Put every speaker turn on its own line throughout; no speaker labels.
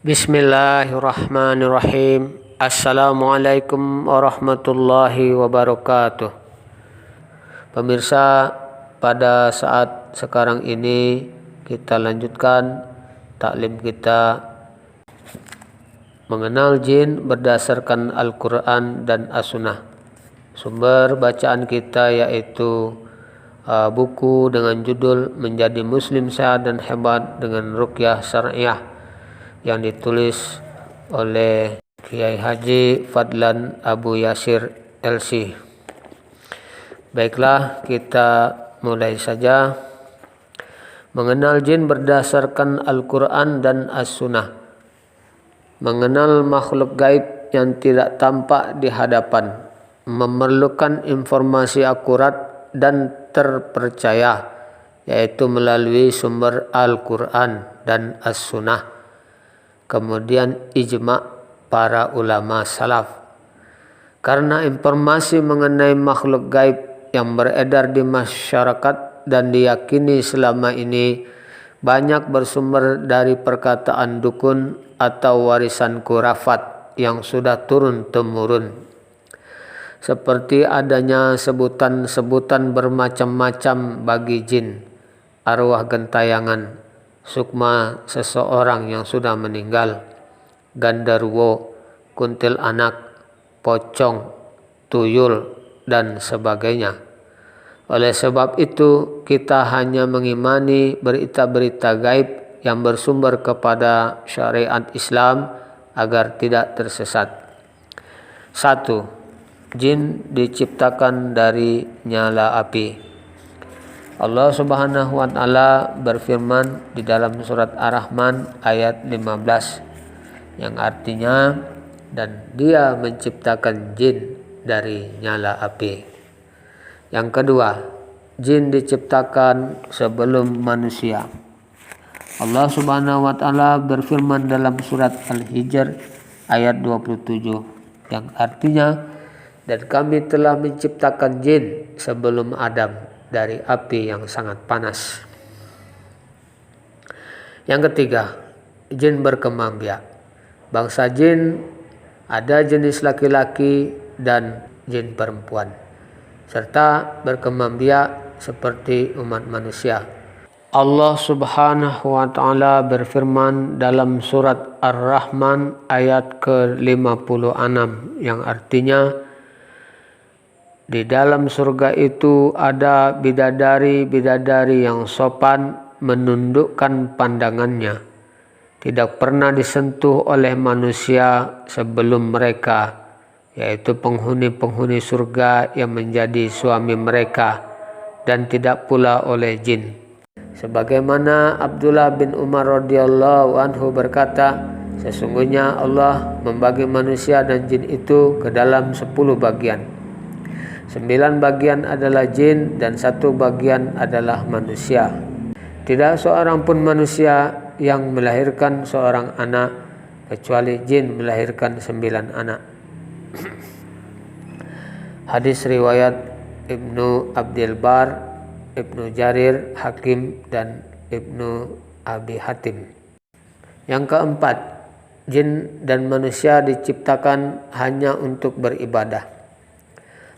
Bismillahirrahmanirrahim. Assalamualaikum warahmatullahi wabarakatuh. Pemirsa, pada saat sekarang ini kita lanjutkan taklim kita mengenal jin berdasarkan Al-Quran dan As-Sunnah. Sumber bacaan kita yaitu buku dengan judul Menjadi Muslim Sehat dan Hebat dengan Ruqyah Syariah yang ditulis oleh Kiai Haji Fadlan Abu Yasir LC. Baiklah, kita mulai saja. Mengenal jin berdasarkan Al-Quran dan As-Sunnah. Mengenal makhluk gaib yang tidak tampak di hadapan memerlukan informasi akurat dan terpercaya, yaitu melalui sumber Al-Quran dan As-Sunnah. Kemudian ijma' para ulama salaf. Karena informasi mengenai makhluk gaib yang beredar di masyarakat dan diyakini selama ini banyak bersumber dari perkataan dukun atau warisan khurafat yang sudah turun-temurun. Seperti adanya sebutan-sebutan bermacam-macam bagi jin, arwah gentayangan, sukma seseorang yang sudah meninggal, gandarwo, kuntil anak, pocong, tuyul, dan sebagainya. Oleh sebab itu, kita hanya mengimani berita-berita gaib yang bersumber kepada syariat Islam agar tidak tersesat. 1. Jin diciptakan dari nyala api. Allah Subhanahu wa Ta'ala berfirman di dalam surat Ar-Rahman ayat 15 yang artinya, dan Dia menciptakan jin dari nyala api. Yang kedua, jin diciptakan sebelum manusia. Allah Subhanahu wa Ta'ala berfirman dalam surat Al-Hijr ayat 27 yang artinya, dan kami telah menciptakan jin sebelum Adam dari api yang sangat panas. Yang ketiga, jin berkembang biak. Bangsa jin ada jenis laki-laki dan jin perempuan, serta berkembang biak seperti umat manusia. Allah Subhanahu wa Ta'ala berfirman dalam surat Ar-Rahman ayat ke-56 yang artinya, di dalam surga itu ada bidadari-bidadari yang sopan menundukkan pandangannya, tidak pernah disentuh oleh manusia sebelum mereka, yaitu penghuni-penghuni surga yang menjadi suami mereka, dan tidak pula oleh jin. Sebagaimana Abdullah bin Umar radhiyallahu anhu berkata, sesungguhnya Allah membagi manusia dan jin itu ke dalam 10 bagian. 9 bagian adalah jin dan 1 bagian adalah manusia. Tidak seorang pun manusia yang melahirkan seorang anak kecuali jin melahirkan 9 anak. Hadis riwayat Ibnu Abdul Bar, Ibnu Jarir, Hakim, dan Ibnu Abi Hatim. Yang keempat, jin dan manusia diciptakan hanya untuk beribadah.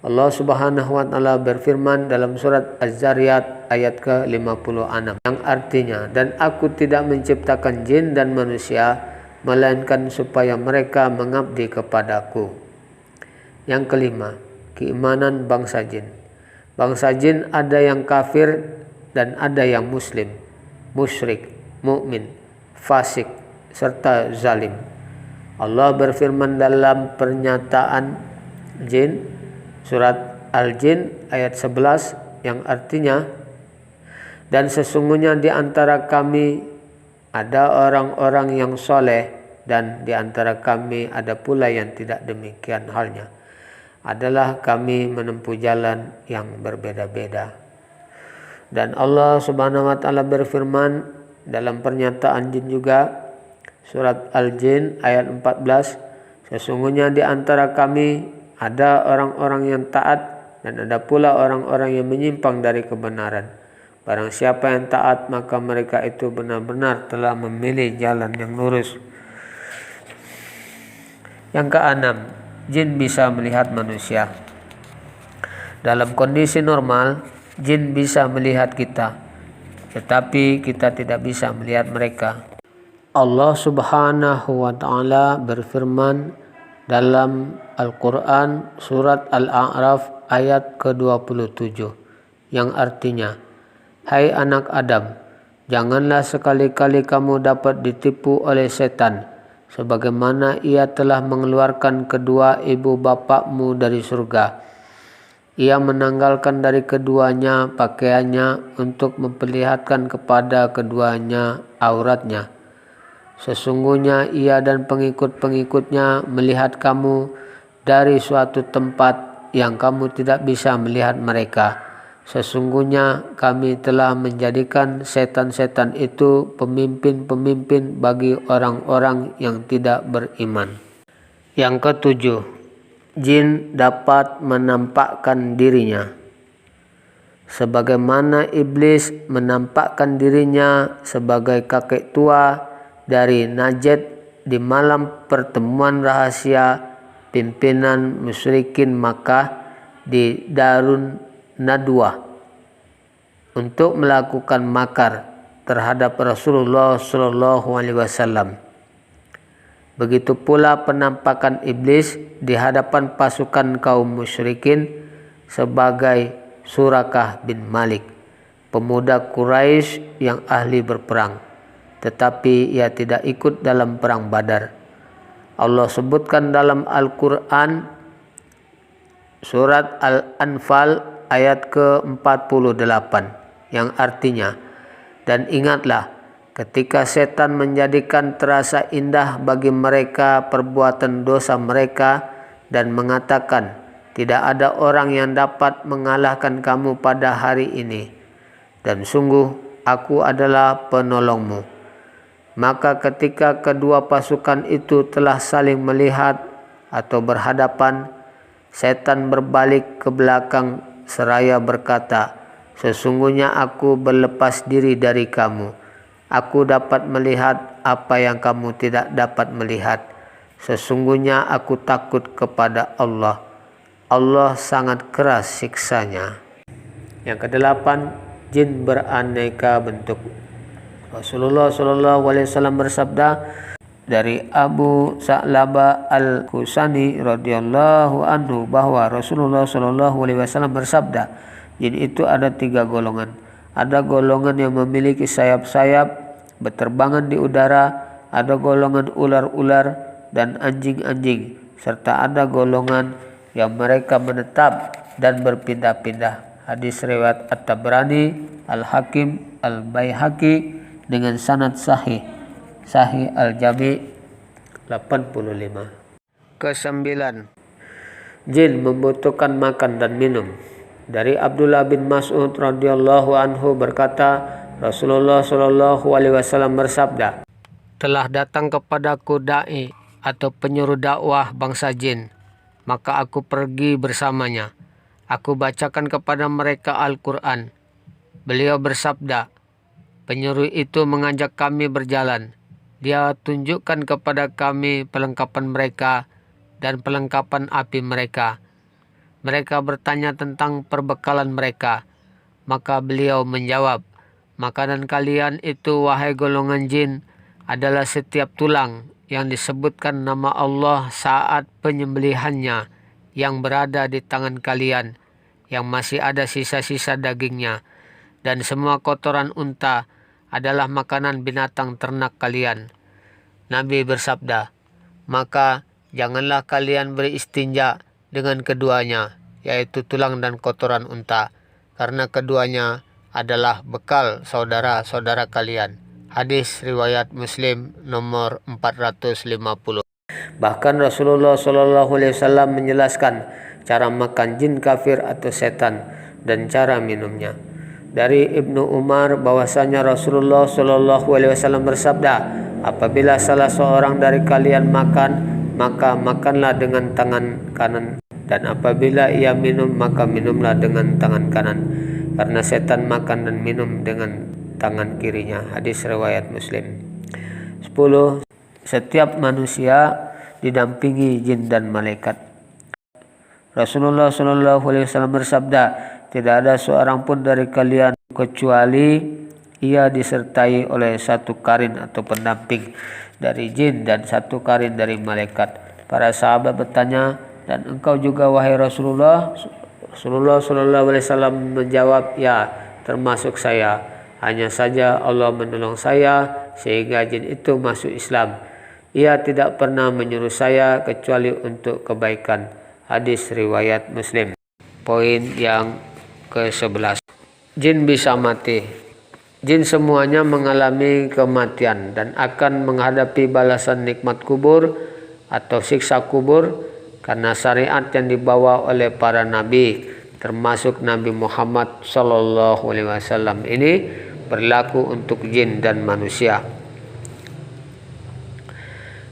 Allah Subhanahu wa Ta'ala berfirman dalam surat Az-Zariyat ayat ke-56 yang artinya, dan aku tidak menciptakan jin dan manusia melainkan supaya mereka mengabdi kepadaku. Yang kelima, keimanan bangsa jin. Bangsa jin ada yang kafir dan ada yang muslim, musyrik, mukmin, fasik, serta zalim. Allah berfirman dalam pernyataan jin surat Al-Jin ayat 11 yang artinya, dan sesungguhnya di antara kami ada orang-orang yang soleh dan di antara kami ada pula yang tidak demikian halnya. Adalah kami menempuh jalan yang berbeda-beda. Dan Allah Subhanahu wa Ta'ala berfirman dalam pernyataan jin juga, surat Al-Jin ayat 14, sesungguhnya di antara kami ada orang-orang yang taat dan ada pula orang-orang yang menyimpang dari kebenaran. Barang siapa yang taat maka mereka itu benar-benar telah memilih jalan yang lurus. Yang keenam, jin bisa melihat manusia. Dalam kondisi normal, jin bisa melihat kita, tetapi kita tidak bisa melihat mereka. Allah Subhanahu wa Ta'ala berfirman dalam Al-Quran surat Al-A'raf ayat ke-27 yang artinya, "Hai anak Adam, janganlah sekali-kali kamu dapat ditipu oleh setan, sebagaimana ia telah mengeluarkan kedua ibu bapakmu dari surga. Ia menanggalkan dari keduanya pakaiannya untuk memperlihatkan kepada keduanya auratnya. Sesungguhnya ia dan pengikut-pengikutnya melihat kamu dari suatu tempat yang kamu tidak bisa melihat mereka. Sesungguhnya kami telah menjadikan setan-setan itu pemimpin-pemimpin bagi orang-orang yang tidak beriman." Yang ketujuh, jin dapat menampakkan dirinya. Sebagaimana iblis menampakkan dirinya sebagai kakek tua dari Najd di malam pertemuan rahasia pimpinan musyrikin Makkah di Darun Nadwah untuk melakukan makar terhadap Rasulullah SAW. Begitu pula penampakan iblis di hadapan pasukan kaum musyrikin sebagai Surakah bin Malik, pemuda Quraisy yang ahli berperang, tetapi ia tidak ikut dalam perang Badar. Allah sebutkan dalam Al-Quran surat Al-Anfal ayat ke-48 yang artinya, "Dan ingatlah ketika setan menjadikan terasa indah bagi mereka perbuatan dosa mereka dan mengatakan, tidak ada orang yang dapat mengalahkan kamu pada hari ini. Dan sungguh aku adalah penolongmu." Maka ketika kedua pasukan itu telah saling melihat atau berhadapan, setan berbalik ke belakang seraya berkata, "Sesungguhnya aku berlepas diri dari kamu. Aku dapat melihat apa yang kamu tidak dapat melihat. Sesungguhnya aku takut kepada Allah. Allah sangat keras siksanya." Yang kedelapan, jin beraneka bentuk. Rasulullah SAW bersabda dari Abu Sa'labah Al-Khusani radhiyallahu anhu bahwa Rasulullah SAW bersabda, jin itu ada 3 golongan. Ada golongan yang memiliki sayap-sayap, berterbangan di udara, ada golongan ular-ular dan anjing-anjing, serta ada golongan yang mereka menetap dan berpindah-pindah. Hadis riwayat At-Tabrani, Al-Hakim, Al-Baihaqi dengan sanad sahih. Sahih Al-Jami 85. Kesembilan, jin membutuhkan makan dan minum. Dari Abdullah bin Mas'ud radhiyallahu anhu berkata, Rasulullah SAW bersabda, "Telah datang kepadaku dai atau penyuruh dakwah bangsa jin, maka aku pergi bersamanya. Aku bacakan kepada mereka Al-Quran. Beliau bersabda, penyuruh itu mengajak kami berjalan. Dia tunjukkan kepada kami perlengkapan mereka dan perlengkapan api mereka. Mereka bertanya tentang perbekalan mereka. Maka beliau menjawab, makanan kalian itu, wahai golongan jin, adalah setiap tulang yang disebutkan nama Allah saat penyembelihannya yang berada di tangan kalian, yang masih ada sisa-sisa dagingnya, dan semua kotoran unta adalah makanan binatang ternak kalian." Nabi bersabda, "Maka janganlah kalian beristinja dengan keduanya, yaitu tulang dan kotoran unta, karena keduanya adalah bekal saudara-saudara kalian." Hadis riwayat Muslim nomor 450. Bahkan Rasulullah SAW menjelaskan cara makan jin kafir atau setan dan cara minumnya. Dari Ibnu Umar bahwasanya Rasulullah SAW bersabda, apabila salah seorang dari kalian makan, maka makanlah dengan tangan kanan, dan apabila ia minum, maka minumlah dengan tangan kanan, karena setan makan dan minum dengan tangan kirinya. Hadis riwayat Muslim. 10. Setiap manusia didampingi jin dan malaikat. Rasulullah SAW bersabda, tidak ada seorang pun dari kalian kecuali ia disertai oleh satu karin atau pendamping dari jin dan satu karin dari malaikat. Para sahabat bertanya, dan engkau juga wahai Rasulullah? Rasulullah SAW menjawab, ya, termasuk saya. Hanya saja Allah menolong saya sehingga jin itu masuk Islam. Ia tidak pernah menyuruh saya kecuali untuk kebaikan. Hadis riwayat Muslim. Poin yang ke-11. Jin bisa mati. Jin semuanya mengalami kematian dan akan menghadapi balasan nikmat kubur atau siksa kubur karena syariat yang dibawa oleh para nabi, termasuk Nabi Muhammad SAW ini berlaku untuk jin dan manusia.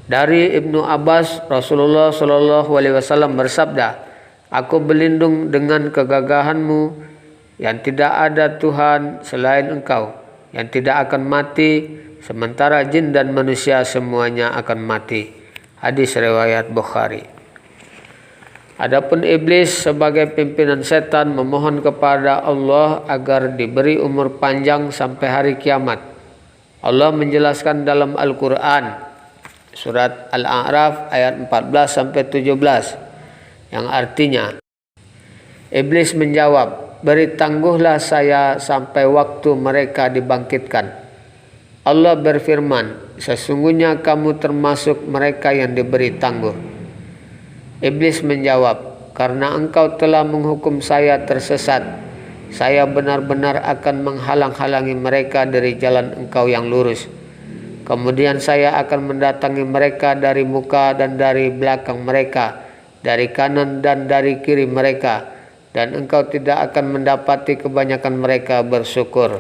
Dari Ibnu Abbas, Rasulullah SAW bersabda, aku berlindung dengan kegagahanmu yang tidak ada Tuhan selain engkau, yang tidak akan mati, sementara jin dan manusia semuanya akan mati. Hadis riwayat Bukhari. Adapun iblis sebagai pimpinan setan memohon kepada Allah agar diberi umur panjang sampai hari kiamat. Allah menjelaskan dalam Al-Quran surat Al-A'raf ayat 14-17 yang artinya, iblis menjawab, beri tangguhlah saya sampai waktu mereka dibangkitkan. Allah berfirman, sesungguhnya kamu termasuk mereka yang diberi tangguh. Iblis menjawab, karena engkau telah menghukum saya tersesat, saya benar-benar akan menghalang-halangi mereka dari jalan engkau yang lurus. Kemudian saya akan mendatangi mereka dari muka dan dari belakang mereka, dari kanan dan dari kiri mereka, dan engkau tidak akan mendapati kebanyakan mereka bersyukur.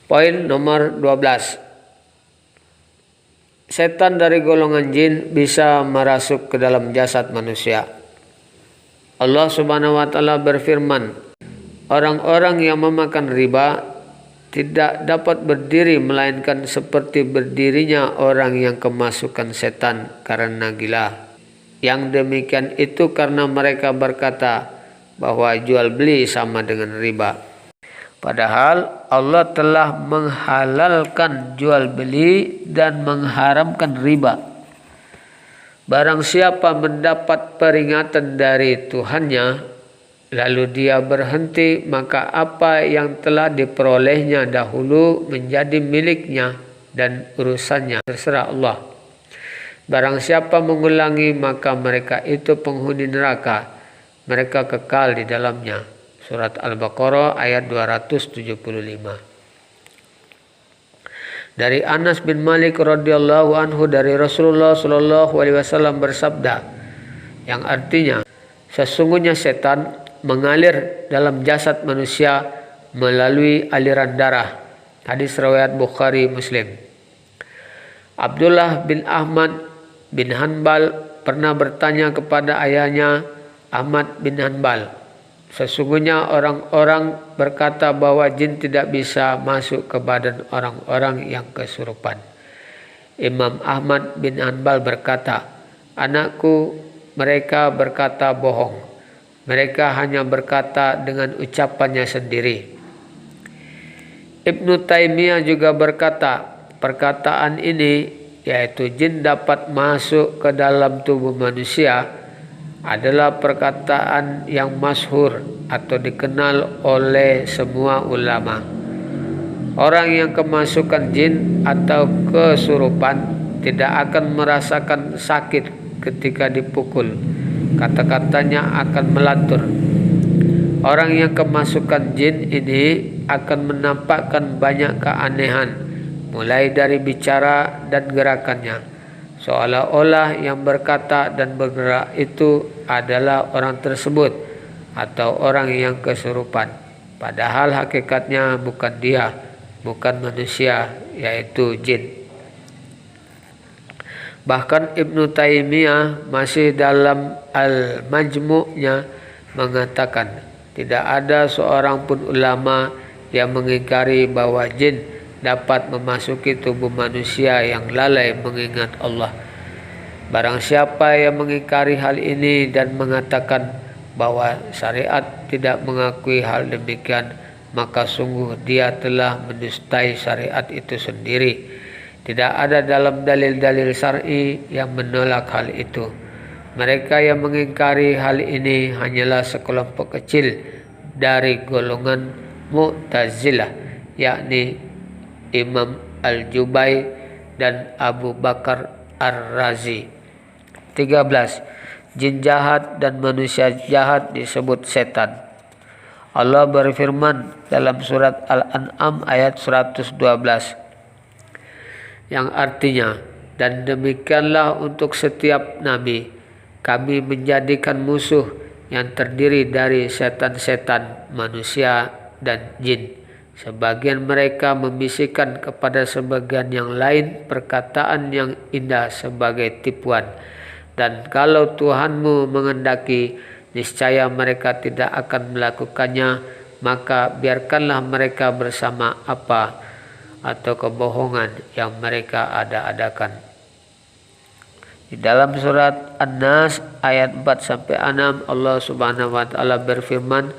Poin nomor 12. Setan dari golongan jin bisa merasuk ke dalam jasad manusia. Allah Subhanahu wa taala berfirman, orang-orang yang memakan riba tidak dapat berdiri melainkan seperti berdirinya orang yang kemasukan setan karena gila. Yang demikian itu karena mereka berkata bahwa jual beli sama dengan riba. Padahal Allah telah menghalalkan jual beli dan mengharamkan riba. Barang siapa mendapat peringatan dari Tuhannya, lalu dia berhenti, maka apa yang telah diperolehnya dahulu menjadi miliknya dan urusannya terserah Allah. Barang siapa mengulangi, maka mereka itu penghuni neraka, mereka kekal di dalamnya. Surat Al-Baqarah ayat 275. Dari Anas bin Malik radhiyallahu anhu dari Rasulullah SAW bersabda, yang artinya, sesungguhnya setan mengalir dalam jasad manusia melalui aliran darah. Hadis riwayat Bukhari Muslim. Abdullah bin Ahmad bin Hanbal pernah bertanya kepada ayahnya Ahmad bin Hanbal, sesungguhnya orang-orang berkata bahwa jin tidak bisa masuk ke badan orang-orang yang kesurupan. Imam Ahmad bin Hanbal berkata, anakku, mereka berkata bohong. Mereka hanya berkata dengan ucapannya sendiri. Ibnu Taimiyah juga berkata, perkataan ini, yaitu jin dapat masuk ke dalam tubuh manusia, adalah perkataan yang masyhur atau dikenal oleh semua ulama. Orang yang kemasukan jin atau kesurupan tidak akan merasakan sakit ketika dipukul. Kata-katanya akan melantur. Orang yang kemasukan jin ini akan menampakkan banyak keanehan, mulai dari bicara dan gerakannya. Seolah-olah yang berkata dan bergerak itu adalah orang tersebut atau orang yang kesurupan. Padahal hakikatnya bukan dia, bukan manusia, yaitu jin. Bahkan Ibnu Taimiyah masih dalam Al-Majmu'-nya mengatakan, tidak ada seorang pun ulama yang mengingkari bahwa jin dapat memasuki tubuh manusia yang lalai mengingat Allah. Barang siapa yang mengingkari hal ini dan mengatakan bahwa syariat tidak mengakui hal demikian, maka sungguh dia telah mendustai syariat itu sendiri. Tidak ada dalam dalil-dalil syar'i yang menolak hal itu. Mereka yang mengingkari hal ini hanyalah sekelompok kecil dari golongan Mu'tazilah, yakni Imam Al-Jubai dan Abu Bakar Ar-Razi. 13. Jin jahat dan manusia jahat disebut setan. Allah berfirman dalam surat Al-An'am ayat 112 yang artinya, dan demikianlah untuk setiap nabi kami menjadikan musuh yang terdiri dari setan-setan, manusia dan jin. Sebagian mereka membisikkan kepada sebagian yang lain perkataan yang indah sebagai tipuan. Dan kalau Tuhanmu mengendaki, niscaya mereka tidak akan melakukannya, maka biarkanlah mereka bersama apa atau kebohongan yang mereka ada-adakan. Di dalam surat An-Nas ayat 4-6 Allah Subhanahu wa taala berfirman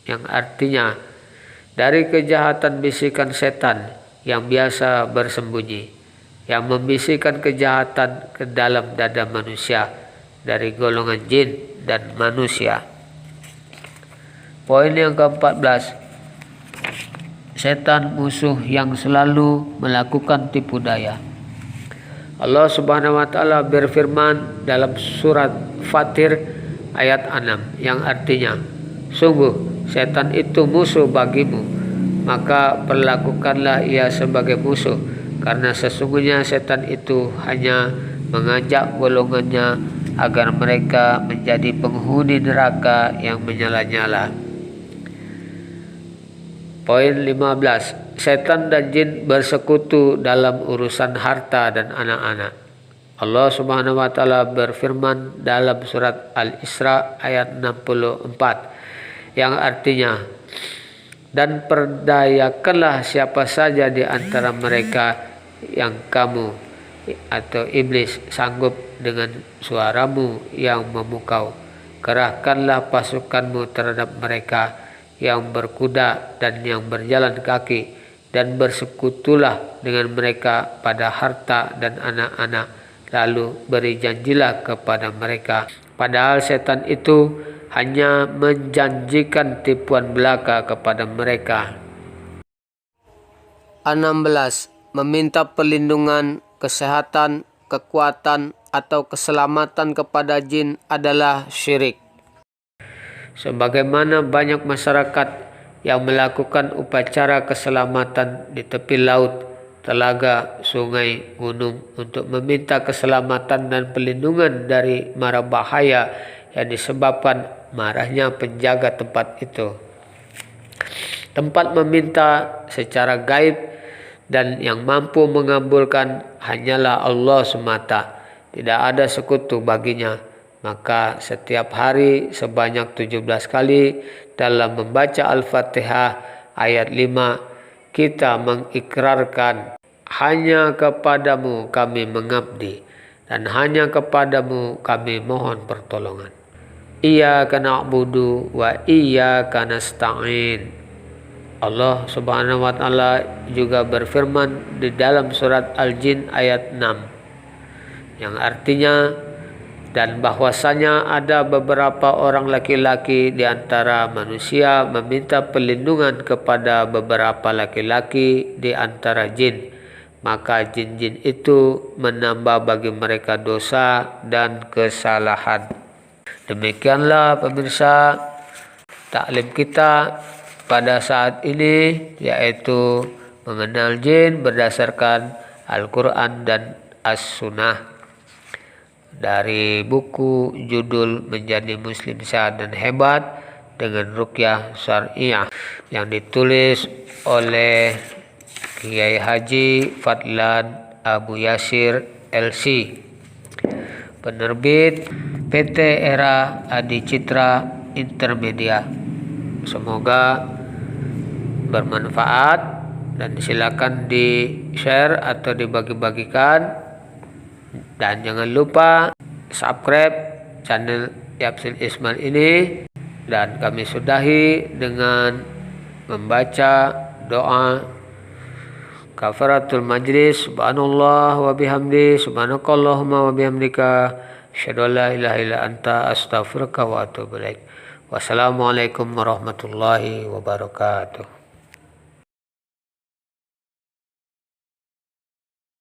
yang artinya, dari kejahatan bisikan setan yang biasa bersembunyi, yang membisikkan kejahatan ke dalam dada manusia dari golongan jin dan manusia. Poin yang ke-14, setan musuh yang selalu melakukan tipu daya. Allah Subhanahu wa taala berfirman dalam surat Fatir ayat 6 yang artinya, sungguh setan itu musuh bagimu, maka perlakukanlah ia sebagai musuh, karena sesungguhnya setan itu hanya mengajak golongannya agar mereka menjadi penghuni neraka yang menyala-nyala. Poin 15. Setan dan jin bersekutu dalam urusan harta dan anak-anak. Allah Subhanahu wa taala berfirman dalam surat Al-Isra ayat 64 yang artinya, dan perdayakanlah siapa saja di antara mereka yang kamu atau iblis sanggup dengan suaramu yang memukau. Kerahkanlah pasukanmu terhadap mereka yang berkuda dan yang berjalan kaki, dan bersekutulah dengan mereka pada harta dan anak-anak, lalu beri janjilah kepada mereka. Padahal setan itu hanya menjanjikan tipuan belaka kepada mereka. 16. Meminta perlindungan, kesehatan, kekuatan, atau keselamatan kepada jin adalah syirik. Sebagaimana banyak masyarakat yang melakukan upacara keselamatan di tepi laut, telaga, sungai, gunung untuk meminta keselamatan dan perlindungan dari mara bahaya yang disebabkan marahnya penjaga tempat itu. Tempat meminta secara gaib dan yang mampu mengabulkan hanyalah Allah semata. Tidak ada sekutu baginya. Maka setiap hari sebanyak 17 kali dalam membaca Al-Fatihah ayat 5 kita mengikrarkan, hanya kepadamu kami mengabdi dan hanya kepadamu kami mohon pertolongan. Iyyaka na'budu wa iyyaka nasta'in. Allah Subhanahu wa taala juga berfirman di dalam surat Al-Jin ayat 6 yang artinya, dan bahwasanya ada beberapa orang laki-laki di antara manusia meminta perlindungan kepada beberapa laki-laki di antara jin, maka jin-jin itu menambah bagi mereka dosa dan kesalahan. Demikianlah pemirsa taklim kita pada saat ini, yaitu mengenal jin berdasarkan Al-Quran dan As-Sunnah, dari buku judul Menjadi Muslim Sehat dan Hebat dengan Ruqyah Syariah yang ditulis oleh Kiai Haji Fadlan Abu Yasir LC, penerbit PT Era Adi Citra Intermedia. Semoga bermanfaat dan silakan di-share atau dibagi-bagikan Dan jangan lupa subscribe channel Yapsil Ismail ini. Dan kami sudahi dengan membaca doa kafaratul majlis. Subhanallah wa bihamdi, subhanakallahumma wa bihamdika, asyhadu an la ilaha illa anta, astaghfiruka wa atubu ilaik. Wassalamualaikum warahmatullahi wabarakatuh.